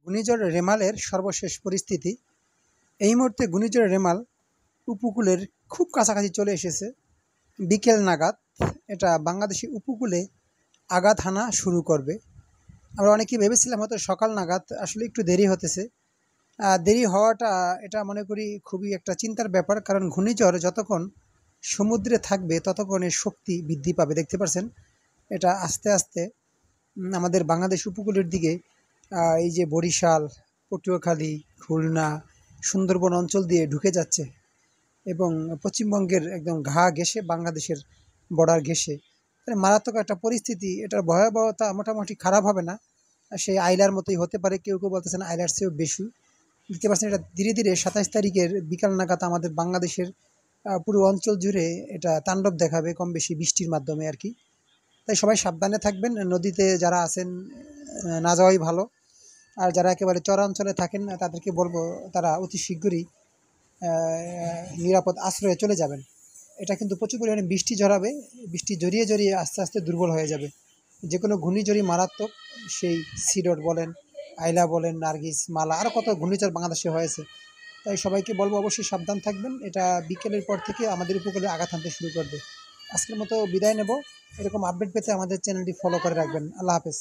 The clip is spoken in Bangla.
ঘূর্ণিঝড় রেমালের সর্বশেষ পরিস্থিতি। এই মুহূর্তে ঘূর্ণিঝড় রেমাল উপকূলের খুব কাছাকাছি চলে এসেছে। বিকেল নাগাদ এটা বাংলাদেশি উপকূলে আঘাত হানা শুরু করবে। আমরা অনেকেই ভেবেছিলাম হয়তো সকাল নাগাদ, আসলে একটু দেরি হতেছে। দেরি হওয়াটা এটা মনে করি খুবই একটা চিন্তার ব্যাপার, কারণ ঘূর্ণিঝড় যতক্ষণ সমুদ্রে থাকবে ততক্ষণ এর শক্তি বৃদ্ধি পাবে। দেখতে পাচ্ছেন এটা আস্তে আস্তে আমাদের বাংলাদেশ উপকূলের দিকে এই যে বরিশাল, পটুয়াখালী, খুলনা, সুন্দরবন অঞ্চল দিয়ে ঢুকে যাচ্ছে এবং পশ্চিমবঙ্গের একদম ঘা ঘেঁষে বাংলাদেশের বর্ডার ঘেঁষে মারাত্মক একটা পরিস্থিতি। এটার ভয়াবহতা মোটামুটি খারাপ হবে না, সেই আইলার মতোই হতে পারে, কেউ কেউ বলতেছেন আইলার চেয়েও বেশি। দেখতে পাচ্ছেন এটা ধীরে ধীরে 27 তারিখের বিকাল নাগাদ আমাদের বাংলাদেশের পুরো অঞ্চল জুড়ে এটা তাণ্ডব দেখাবে, কম বেশি বৃষ্টির মাধ্যমে আর কি। তাই সবাই সাবধানে থাকবেন, নদীতে যারা আছেন না যাওয়াই ভালো। আর যারা একেবারে চরাঞ্চলে থাকেন তাদেরকে বলবো তারা অতি শীঘ্রই নিরাপদ আশ্রয়ে চলে যাবেন। এটা কিন্তু প্রচুর পরিমাণে বৃষ্টি ঝরাবে, বৃষ্টি জড়িয়ে জড়িয়ে আস্তে আস্তে দুর্বল হয়ে যাবে। যে কোনো ঘূর্ণিঝড়ই মারাত্মক, সেই সিডর বলেন, আইলা বলেন, নার্গিস, মালা, আরও কত ঘূর্ণিঝড় বাংলাদেশে হয়েছে। তাই সবাইকে বলবো অবশ্যই সাবধান থাকবেন। এটা বিকেলের পর থেকে আমাদের উপকূলে আঘাত হানতে শুরু করবে। আজকের মতো বিদায় নেব। এরকম আপডেট পেতে আমাদের চ্যানেলটি ফলো করে রাখবেন। আল্লাহ হাফেজ।